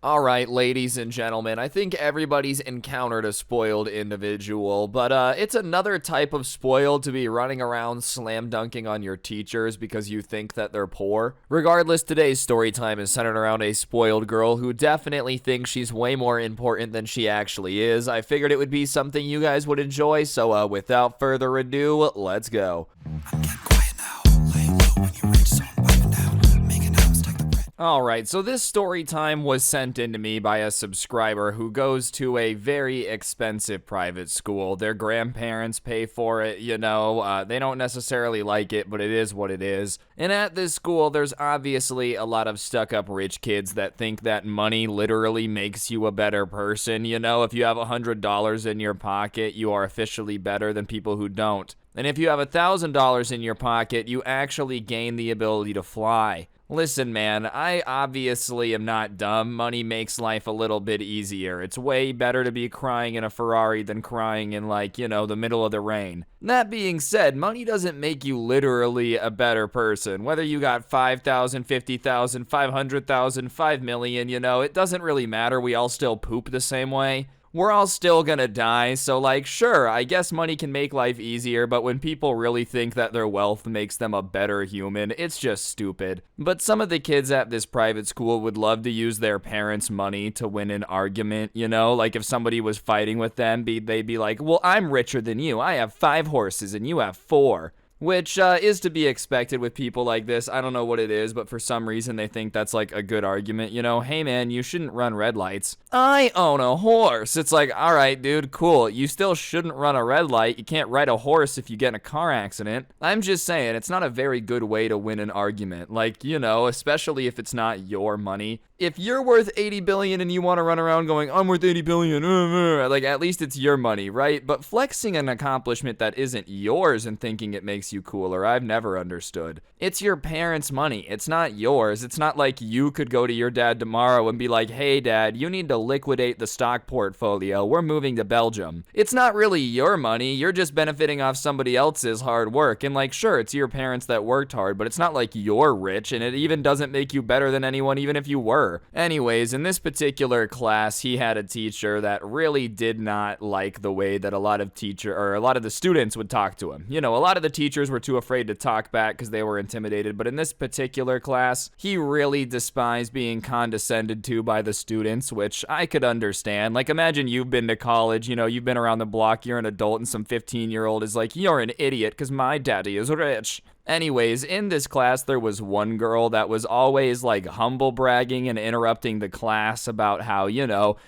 Alright, ladies and gentlemen, I think everybody's encountered a spoiled individual, but it's another type of spoiled to be running around slam dunking on your teachers because you think that they're poor. Regardless, today's story time is centered around a spoiled girl who definitely thinks she's way more important than she actually is. I figured it would be something you guys would enjoy, so without further ado, let's go. Alright, so this story time was sent in to me by a subscriber who goes to a very expensive private school. Their grandparents pay for it, they don't necessarily like it, but it is what it is. And at this school, there's obviously a lot of stuck-up rich kids that think that money literally makes you a better person. If you have $100 in your pocket, you are officially better than people who don't. And if you have $1,000 in your pocket, you actually gain the ability to fly. Listen, man, I obviously am not dumb. Money makes life a little bit easier. It's way better to be crying in a Ferrari than crying in, the middle of the rain. That being said, money doesn't make you literally a better person. Whether you got 5,000, 50,000, 500,000, 5 million, it doesn't really matter. We all still poop the same way. We're all still gonna die, so sure, I guess money can make life easier, but when people really think that their wealth makes them a better human, it's just stupid. But some of the kids at this private school would love to use their parents' money to win an argument, if somebody was fighting with them, they'd be like, well, I'm richer than you, I have 5 horses and you have 4. Which is to be expected with people like this. I don't know what it is, but for some reason they think that's a good argument. Hey man, you shouldn't run red lights. I own a horse. It's alright dude, cool. You still shouldn't run a red light. You can't ride a horse if you get in a car accident. I'm just saying, it's not a very good way to win an argument. Especially if it's not your money. If you're worth 80 billion and you want to run around going, I'm worth 80 billion, at least it's your money, right? But flexing an accomplishment that isn't yours and thinking it makes you cooler, I've never understood. It's your parents' money. It's not yours. It's not like you could go to your dad tomorrow and be like, hey dad, you need to liquidate the stock portfolio. We're moving to Belgium. It's not really your money. You're just benefiting off somebody else's hard work. And sure, it's your parents that worked hard, but it's not like you're rich, and it even doesn't make you better than anyone, even if you were. Anyways, in this particular class, he had a teacher that really did not like the way that a lot of the students would talk to him. A lot of the teachers were too afraid to talk back because they were intimidated, but in this particular class, he really despised being condescended to by the students, which I could understand. Imagine you've been to college, you've been around the block, you're an adult, and some 15-year-old is like, you're an idiot because my daddy is rich. Anyways, in this class, there was one girl that was always humble bragging and interrupting the class about how,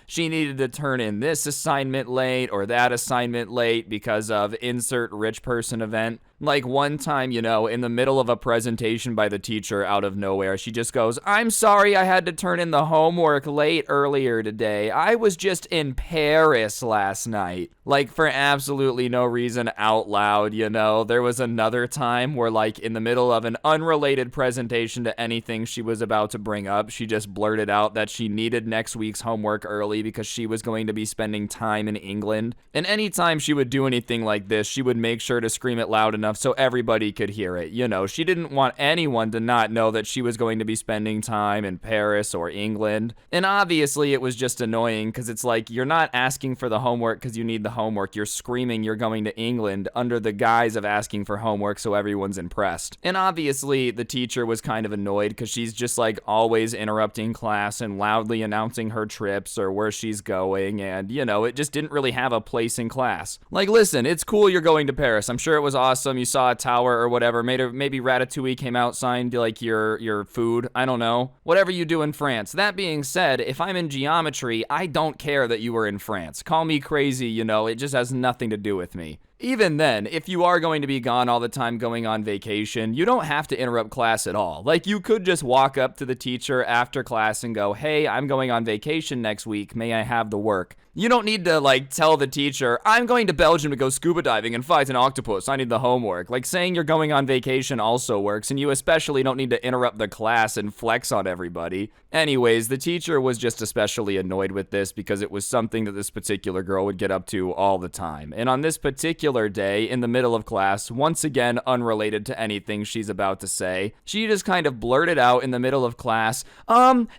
she needed to turn in this assignment late or that assignment late because of insert rich person event. One time, in the middle of a presentation by the teacher out of nowhere, she just goes, I'm sorry I had to turn in the homework late earlier today. I was just in Paris last night. For absolutely no reason out loud, There was another time where, in the middle of an unrelated presentation to anything she was about to bring up, she just blurted out that she needed next week's homework early because she was going to be spending time in England. And anytime she would do anything like this, she would make sure to scream it loud enough so everybody could hear it. She didn't want anyone to not know that she was going to be spending time in Paris or England. And obviously it was just annoying because it's you're not asking for the homework because you need the homework. You're screaming you're going to England under the guise of asking for homework so everyone's impressed. And obviously the teacher was kind of annoyed because she's just always interrupting class and loudly announcing her trips or where she's going, and it just didn't really have a place in class. Listen, it's cool you're going to Paris. I'm sure it was awesome. You saw a tower or whatever. Maybe Ratatouille came out, signed your food. I don't know. Whatever you do in France. That being said, if I'm in geometry, I don't care that you were in France. Call me crazy, it just has nothing to do with me. Even then, if you are going to be gone all the time going on vacation, you don't have to interrupt class at all. You could just walk up to the teacher after class and go, hey, I'm going on vacation next week. May I have the work? You don't need to, tell the teacher, I'm going to Belgium to go scuba diving and fight an octopus. I need the homework. Saying you're going on vacation also works, and you especially don't need to interrupt the class and flex on everybody. Anyways, the teacher was just especially annoyed with this because it was something that this particular girl would get up to all the time. And on this particular particular day in the middle of class, once again unrelated to anything she's about to say, she just kind of blurted out in the middle of class,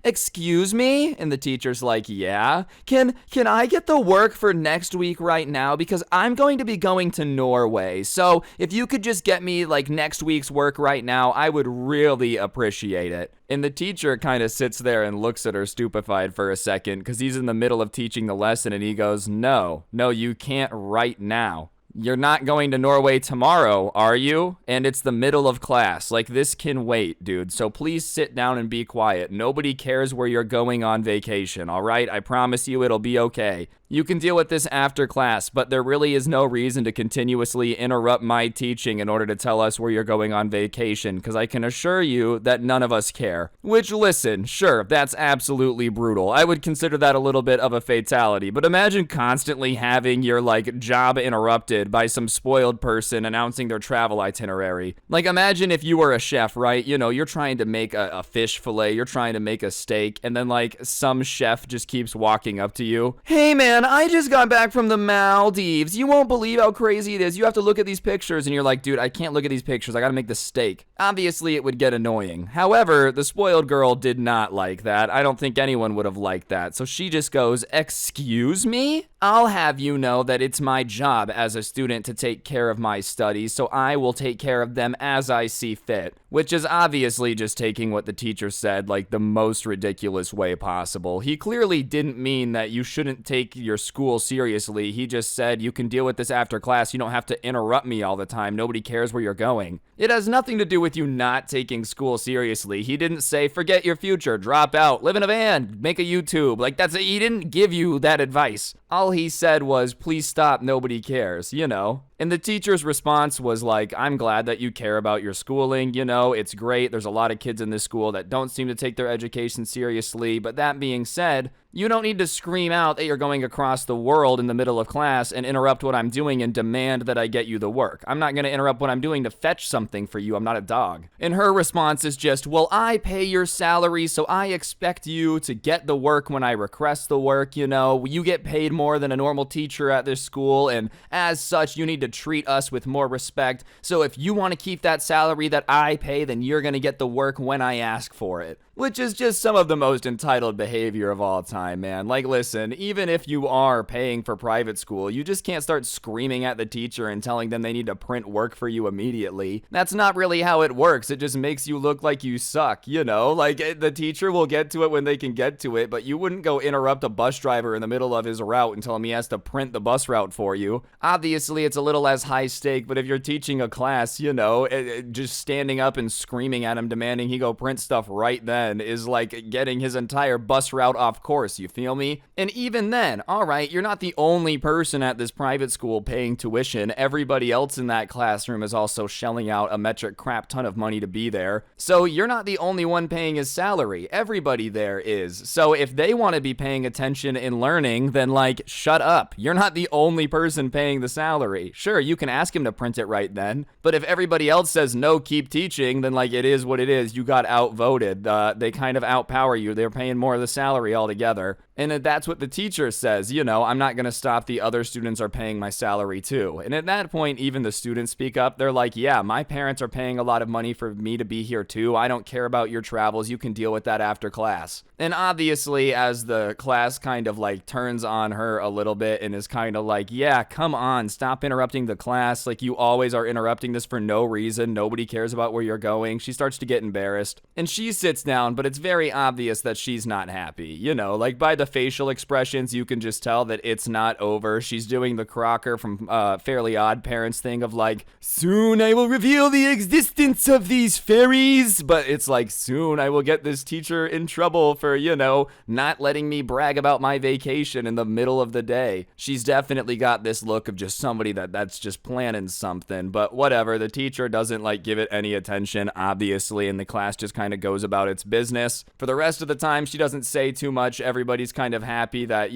excuse me? And the teacher's like, yeah? Can I get the work for next week right now? Because I'm going to be going to Norway. So if you could just get me like next week's work right now, I would really appreciate it. And the teacher kind of sits there and looks at her stupefied for a second because he's in the middle of teaching the lesson and he goes, no, you can't right now. You're not going to Norway tomorrow, are you? And it's the middle of class. Like, this can wait, dude. So please sit down and be quiet. Nobody cares where you're going on vacation, all right? I promise you it'll be okay. You can deal with this after class, but there really is no reason to continuously interrupt my teaching in order to tell us where you're going on vacation, because I can assure you that none of us care. Which, listen, sure, that's absolutely brutal. I would consider that a little bit of a fatality, but imagine constantly having your, like, job interrupted by some spoiled person announcing their travel itinerary. Like, imagine if you were a chef, right? You know, you're trying to make a fish fillet, you're trying to make a steak, and then, like, some chef just keeps walking up to you. Hey, man, I just got back from the Maldives. You won't believe how crazy it is. You have to look at these pictures. And you're like, dude, I can't look at these pictures. I gotta make the steak. Obviously, it would get annoying. However, the spoiled girl did not like that. I don't think anyone would have liked that. So she just goes, excuse me? I'll have you know that it's my job as a student to take care of my studies, so I will take care of them as I see fit. Which is obviously just taking what the teacher said like the most ridiculous way possible. He clearly didn't mean that you shouldn't take your school seriously. He just said you can deal with this after class. You don't have to interrupt me all the time. Nobody cares where you're going. It has nothing to do with you not taking school seriously. He didn't say forget your future, drop out, live in a van, make a YouTube. Like he didn't give you that advice. All he said was please stop, nobody cares, you know. And the teacher's response was like, I'm glad that you care about your schooling, you know, it's great. There's a lot of kids in this school that don't seem to take their education seriously. But that being said, you don't need to scream out that you're going across the world in the middle of class and interrupt what I'm doing and demand that I get you the work. I'm not going to interrupt what I'm doing to fetch something for you. I'm not a dog. And her response is just, well, I pay your salary, so I expect you to get the work when I request the work, you know. You get paid more than a normal teacher at this school, and as such, you need to treat us with more respect. So if you want to keep that salary that I pay, then you're going to get the work when I ask for it. Which is just some of the most entitled behavior of all time, man. Like, listen, even if you are paying for private school, you just can't start screaming at the teacher and telling them they need to print work for you immediately. That's not really how it works. It just makes you look like you suck, you know? Like, the teacher will get to it when they can get to it, but you wouldn't go interrupt a bus driver in the middle of his route and tell him he has to print the bus route for you. Obviously, it's a little less high stake, but if you're teaching a class, you know, just standing up and screaming at him, demanding he go print stuff right then, is like getting his entire bus route off course, you feel me? And even then, alright, you're not the only person at this private school paying tuition. Everybody else in that classroom is also shelling out a metric crap ton of money to be there. So you're not the only one paying his salary. Everybody there is. So if they want to be paying attention and learning, then like, shut up. You're not the only person paying the salary. Sure, you can ask him to print it right then, but if everybody else says no, keep teaching, then like, it is what it is. You got outvoted. They kind of outpower you. They're paying more of the salary altogether. And that's what the teacher says, you know, I'm not going to stop. The other students are paying my salary too. And at that point, even the students speak up. They're like, yeah, my parents are paying a lot of money for me to be here too. I don't care about your travels. You can deal with that after class. And obviously, as the class kind of like turns on her a little bit and is kind of like, yeah, come on, stop interrupting the class. Like, you always are interrupting this for no reason. Nobody cares about where you're going. She starts to get embarrassed and she sits down, but it's very obvious that she's not happy. You know, like by the facial expressions, you can just tell that it's not over. She's doing the Crocker from Fairly Odd Parents thing of like, soon I will reveal the existence of these fairies. But it's like, soon I will get this teacher in trouble for, you know, not letting me brag about my vacation in the middle of the day. She's definitely got this look of just somebody that's just planning something. But whatever, the teacher doesn't like give it any attention, obviously, and the class just kind of goes about its business. For the rest of the time, she doesn't say too much. Everybody's kind of happy that,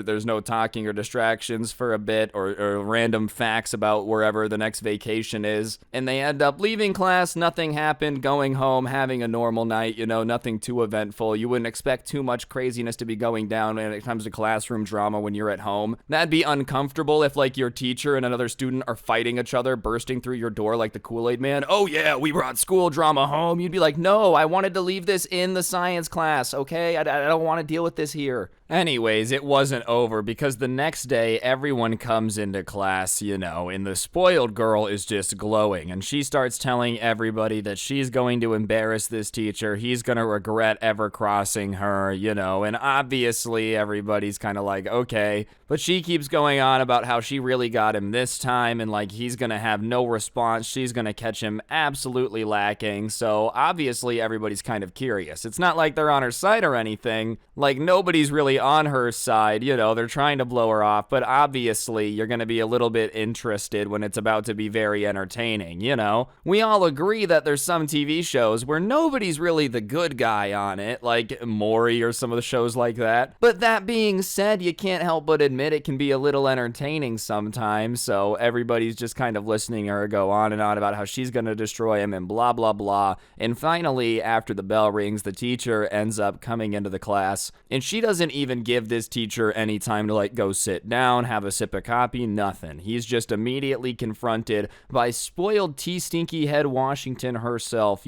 there's no talking or distractions for a bit or random facts about wherever the next vacation is. And they end up leaving class, nothing happened, going home, having a normal night, nothing too eventful. You wouldn't expect too much craziness to be going down when it comes to classroom drama when you're at home. That'd be uncomfortable if, like, your teacher and another student are fighting each other, bursting through your door like the Kool-Aid Man. Oh yeah, we brought school drama home. You'd be like, no, I wanted to leave this in the science class, okay? I don't want to deal with this here. Anyways, it wasn't over because the next day, everyone comes into class, and the spoiled girl is just glowing, and she starts telling everybody that she's going to embarrass this teacher, he's going to regret ever crossing her, and obviously everybody's kind of like, okay, but she keeps going on about how she really got him this time, and like he's going to have no response, she's going to catch him absolutely lacking, so obviously everybody's kind of curious. It's not like they're on her side or anything, like nobody's really on her side, they're trying to blow her off, but obviously you're going to be a little bit interested when it's about to be very entertaining, We all agree that there's some TV shows where nobody's really the good guy on it, like Maury or some of the shows like that. But that being said, you can't help but admit it can be a little entertaining sometimes, so everybody's just kind of listening to her go on and on about how she's going to destroy him and blah, blah, blah. And finally, after the bell rings, the teacher ends up coming into the class, and she doesn't even give this teacher any time to like go sit down, have a sip of coffee, nothing. He's just immediately confronted by spoiled tea stinky head Washington herself,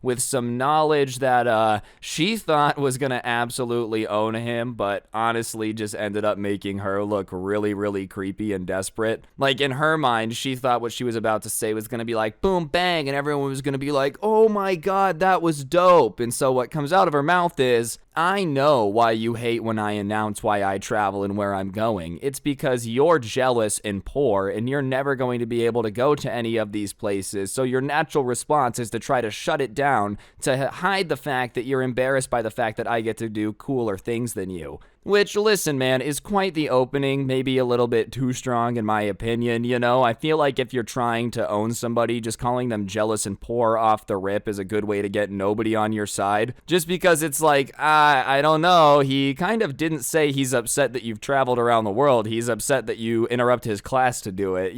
with some knowledge that she thought was gonna absolutely own him, but honestly just ended up making her look really, really creepy and desperate. Like in her mind, she thought what she was about to say was gonna be like boom bang, and everyone was gonna be like, oh my god, that was dope. And so what comes out of her mouth is, I know why you hate when I announce why I travel and where I'm going. It's because you're jealous and poor, and you're never going to be able to go to any of these places, so your natural response is to try to shut it down, to hide the fact that you're embarrassed by the fact that I get to do cooler things than you. Which, listen, man, is quite the opening, maybe a little bit too strong in my opinion, I feel like if you're trying to own somebody, just calling them jealous and poor off the rip is a good way to get nobody on your side. Just because it's like, I don't know, he kind of didn't say he's upset that you've traveled around the world, he's upset that you interrupt his class to do it,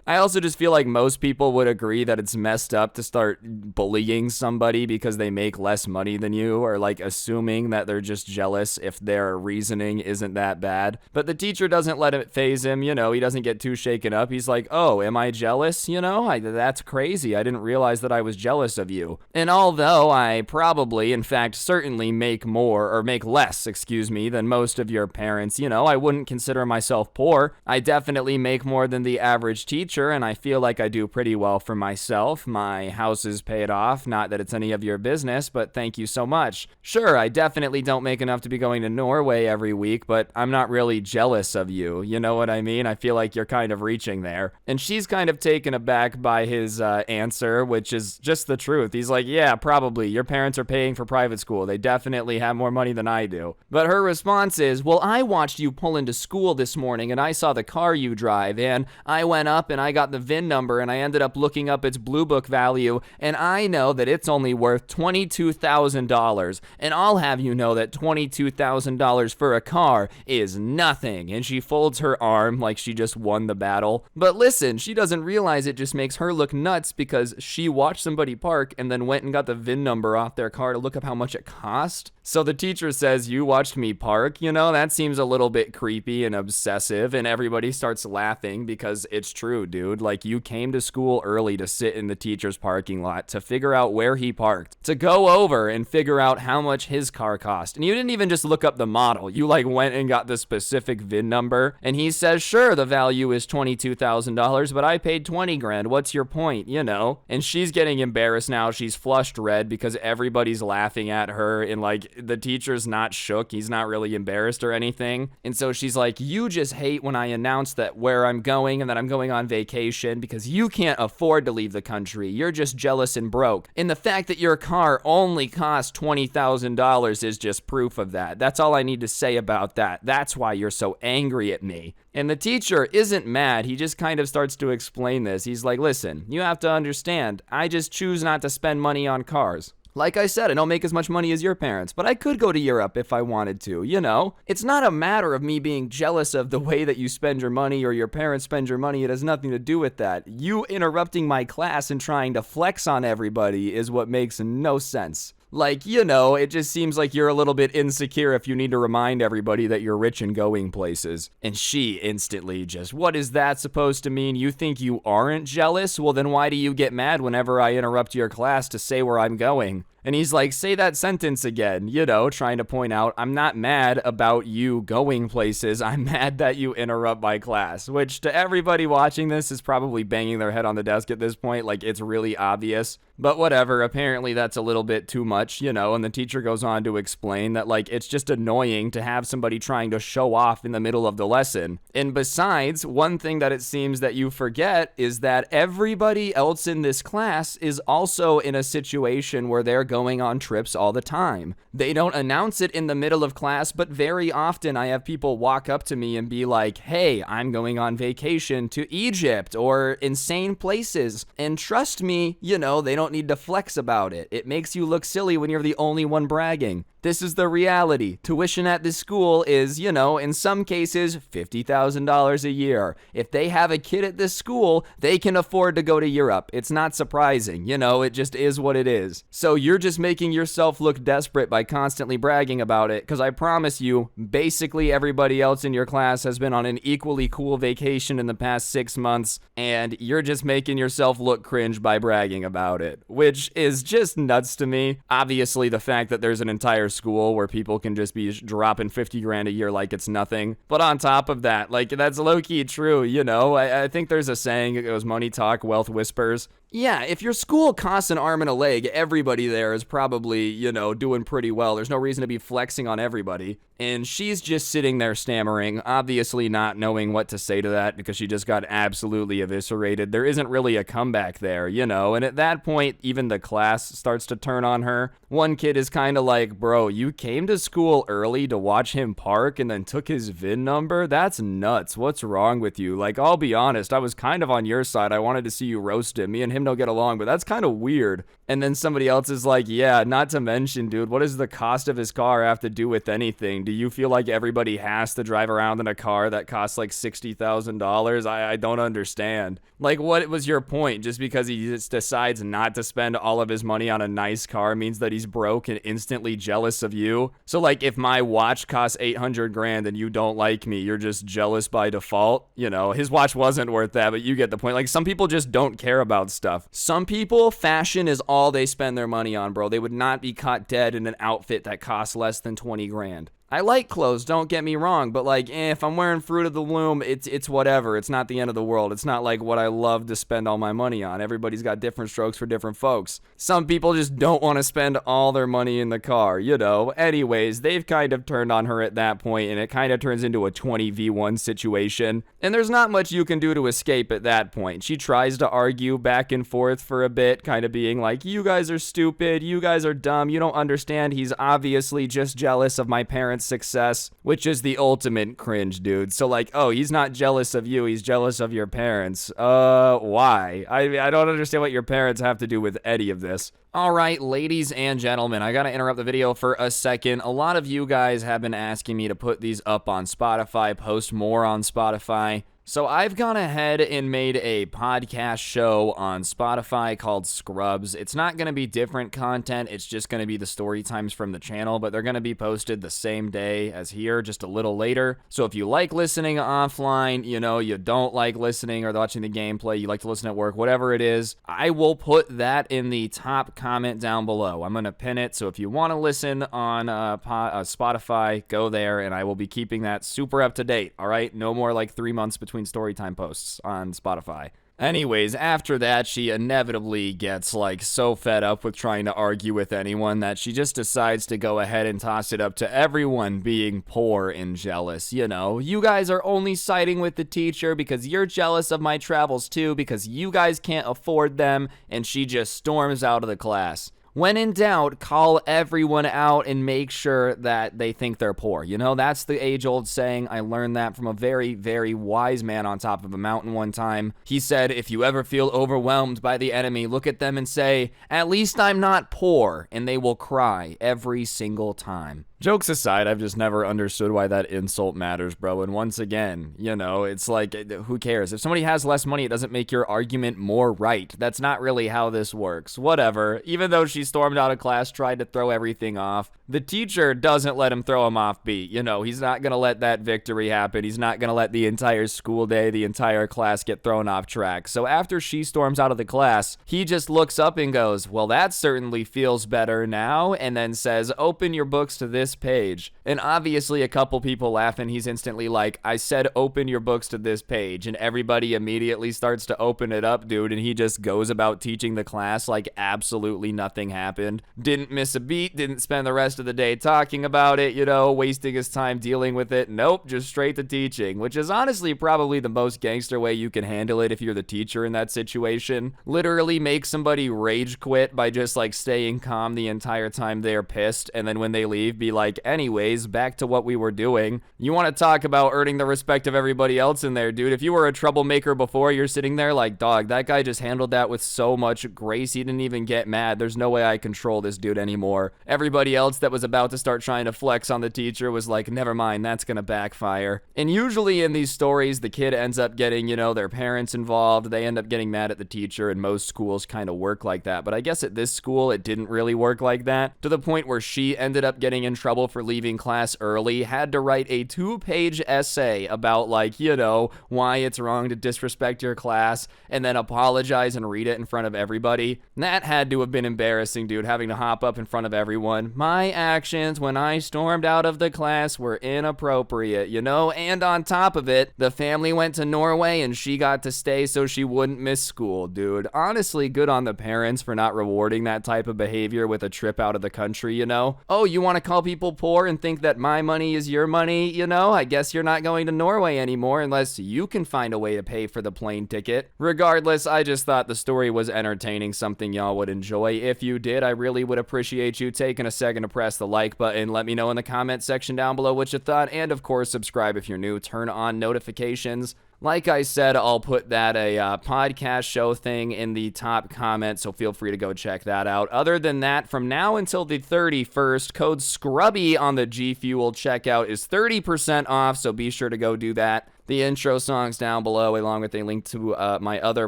I also just feel like most people would agree that it's messed up to start bullying somebody because they make less money than you, or like assuming that they're just jealous if their reasoning isn't that bad. But the teacher doesn't let it faze him, he doesn't get too shaken up. He's like, oh, am I jealous? That's crazy. I didn't realize that I was jealous of you. And although I probably, in fact, certainly make less, than most of your parents, I wouldn't consider myself poor. I definitely make more than the average teacher, and I feel like I do pretty well for myself. My house is paid off, not that it's any of your business, but thank you so much. Sure, I definitely don't make enough to be going to Norway every week, but I'm not really jealous of you. You know what I mean? I feel like you're kind of reaching there. And she's kind of taken aback by his answer, which is just the truth. He's like, yeah, probably. Your parents are paying for private school. They definitely have more money than I do. But her response is, well, I watched you pull into school this morning and I saw the car you drive, and I went up and I got the VIN number and I ended up looking up its Blue Book value, and I know that it's only worth $22,000. And I'll have you know that $22,000 for a car is nothing. And she folds her arm like she just won the battle. But listen, she doesn't realize it just makes her look nuts because she watched somebody park and then went and got the VIN number off their car to look up how much it cost. So the teacher says, you watched me park? That seems a little bit creepy and obsessive, and everybody starts laughing because it's true, dude. Like, you came to school early to sit in the teacher's parking lot, to figure out where he parked, to go over and figure out how much his car cost. And you didn't even just look up the model. You went and got the specific VIN number, and he says, sure, the value is $22,000, but I paid 20 grand. What's your point? And she's getting embarrassed now. She's flushed red because everybody's laughing at her, and the teacher's not shook. He's not really embarrassed or anything. And so she's like, you just hate when I announce that where I'm going and that I'm going on vacation because you can't afford to leave the country. You're just jealous and broke. And the fact that your car only costs $20,000 is just proof of that. That's all I need to say about that. That's why you're so angry at me. And the teacher isn't mad. He just kind of starts to explain this. He's like, listen, you have to understand, I just choose not to spend money on cars. Like I said, I don't make as much money as your parents, but I could go to Europe if I wanted to, you know? It's not a matter of me being jealous of the way that you spend your money or your parents spend your money. It has nothing to do with that. You interrupting my class and trying to flex on everybody is what makes no sense. Like, you know, it just seems like you're a little bit insecure if you need to remind everybody that you're rich and going places. And she instantly just, what is that supposed to mean? You think you aren't jealous? Well, then why do you get mad whenever I interrupt your class to say where I'm going? And he's like, say that sentence again, you know, trying to point out, I'm not mad about you going places. I'm mad that you interrupt my class, which to everybody watching this is probably banging their head on the desk at this point. Like, it's really obvious. But whatever, apparently that's a little bit too much, you know, and the teacher goes on to explain that, like, it's just annoying to have somebody trying to show off in the middle of the lesson. And besides, one thing that it seems that you forget is that everybody else in this class is also in a situation where they're going on trips all the time. They don't announce it in the middle of class, but very often I have people walk up to me and be like, hey, I'm going on vacation to Egypt or insane places. And trust me, you know, they don't need to flex about it. It makes you look silly when you're the only one bragging. This is the reality. Tuition at this school is, you know, in some cases, $50,000 a year. If they have a kid at this school, they can afford to go to Europe. It's not surprising, you know, it just is what it is. So you're just making yourself look desperate by constantly bragging about it, because I promise you, basically everybody else in your class has been on an equally cool vacation in the past 6 months, and you're just making yourself look cringe by bragging about it, which is just nuts to me. Obviously, the fact that there's an entire school where people can just be dropping 50 grand a year like it's nothing. But on top of that, like, that's low-key true, you know? I think there's a saying, it goes, money talk, wealth whispers. Yeah, if your school costs an arm and a leg, everybody there is probably, you know, doing pretty well. There's no reason to be flexing on everybody. And she's just sitting there stammering, obviously not knowing what to say to that because she just got absolutely eviscerated. There isn't really a comeback there, you know? And at that point, even the class starts to turn on her. One kid is kind of like, bro, you came to school early to watch him park and then took his VIN number? That's nuts. What's wrong with you? Like, I'll be honest, I was kind of on your side. I wanted to see you roast him. Me and him don't get along, but that's kind of weird. And then somebody else is like, yeah, not to mention, dude, what does the cost of his car have to do with anything? Do you feel like everybody has to drive around in a car that costs like $60,000? I don't understand. Like, what was your point? Just because he just decides not to spend all of his money on a nice car means that he's broke and instantly jealous of you? So, like, if my watch costs 800 grand and you don't like me, you're just jealous by default? You know, his watch wasn't worth that, but you get the point. Like, some people just don't care about stuff. Some people, fashion is all they spend their money on, bro. They would not be caught dead in an outfit that costs less than 20 grand. I like clothes, don't get me wrong, but like, if I'm wearing Fruit of the Loom, it's whatever. It's not the end of the world. It's not like what I love to spend all my money on. Everybody's got different strokes for different folks. Some people just don't want to spend all their money in the car, you know. Anyways, they've kind of turned on her at that point, and it kind of turns into a 20v1 situation. And there's not much you can do to escape at that point. She tries to argue back and forth for a bit, kind of being like, you guys are stupid, you guys are dumb, you don't understand. He's obviously just jealous of my parents' success, which is the ultimate cringe, dude. So like, oh, he's not jealous of you, he's jealous of your parents. Why? I don't understand what your parents have to do with any of this. Alright, ladies and gentlemen, I gotta interrupt the video for a second. A lot of you guys have been asking me to put these up on Spotify, post more on Spotify. So I've gone ahead and made a podcast show on Spotify called Scrubs. It's not going to be different content. It's just going to be the story times from the channel, but they're going to be posted the same day as here, just a little later. So if you like listening offline, you know, you don't like listening or watching the gameplay, you like to listen at work, whatever it is, I will put that in the top comment down below. I'm going to pin it. So if you want to listen on Spotify, go there, and I will be keeping that super up to date. All right. No more like 3 months between storytime posts on Spotify. Anyways, after that, she inevitably gets like so fed up with trying to argue with anyone that she just decides to go ahead and toss it up to everyone being poor and jealous. You know, you guys are only siding with the teacher because you're jealous of my travels too, because you guys can't afford them, and she just storms out of the class. when in doubt, call everyone out and make sure that they think they're poor. You know, that's the age-old saying. I learned that from a very, very wise man on top of a mountain one time. He said, if you ever feel overwhelmed by the enemy, look at them and say, at least I'm not poor, and they will cry every single time. Jokes aside, I've just never understood why that insult matters, bro. And once again, you know, it's like, who cares? If somebody has less money, it doesn't make your argument more right. That's not really how this works. Whatever. Even though she stormed out of class, tried to throw everything off, the teacher doesn't let him throw him off beat. You know, he's not going to let that victory happen. He's not going to let the entire school day, the entire class get thrown off track. So after she storms out of the class, he just looks up and goes, well, that certainly feels better now, and then says, open your books to this page. And obviously a couple people laugh, and he's instantly like, I said open your books to this page, and everybody immediately starts to open it up, dude, and he just goes about teaching the class like absolutely nothing happened. Didn't miss a beat, didn't spend the rest of the day talking about it, you know, wasting his time dealing with it. Nope, just straight to teaching, which is honestly probably the most gangster way you can handle it if you're the teacher in that situation. Literally make somebody rage quit by just like staying calm the entire time they're pissed, and then when they leave, be like, anyways, back to what we were doing. You want to talk about earning the respect of everybody else in there, dude. If you were a troublemaker before, you're sitting there like, dog, that guy just handled that with so much grace, he didn't even get mad. There's no way I control this dude anymore. Everybody else that was about to start trying to flex on the teacher was like, never mind, that's gonna backfire. And usually in these stories, the kid ends up getting, you know, their parents involved. They end up getting mad at the teacher, and most schools kind of work like that. But I guess at this school, it didn't really work like that, to the point where she ended up getting in trouble for leaving class early, had to write a 2-page essay about, like, you know, why it's wrong to disrespect your class, and then apologize and read it in front of everybody. That had to have been embarrassing, dude, having to hop up in front of everyone. My actions when I stormed out of the class were inappropriate, you know? And on top of it, the family went to Norway and she got to stay so she wouldn't miss school, dude. Honestly, good on the parents for not rewarding that type of behavior with a trip out of the country, you know? Oh, you want to call people poor and think that my money is your money, you know? I guess you're not going to Norway anymore unless you can find a way to pay for the plane ticket. Regardless, I just thought the story was entertaining, something y'all would enjoy. If you did, I really would appreciate you taking a second to press the like button. Let me know in the comment section down below what you thought, and of course, subscribe if you're new. Turn on notifications. Like I said, I'll put that podcast show thing in the top comment, so feel free to go check that out. Other than that, from now until the 31st, code SCRUBBY on the G Fuel checkout is 30% off, so be sure to go do that. The intro song's down below, along with a link to my other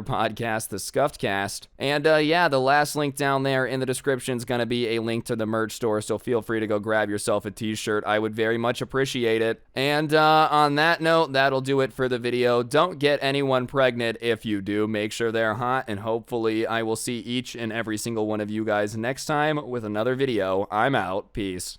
podcast, The Scuffed Cast. And yeah, the last link down there in the description is going to be a link to the merch store, so feel free to go grab yourself a t-shirt. I would very much appreciate it. And on that note, that'll do it for the video. Don't get anyone pregnant. If you do, make sure they're hot, and hopefully I will see each and every single one of you guys next time with another video. I'm out. Peace.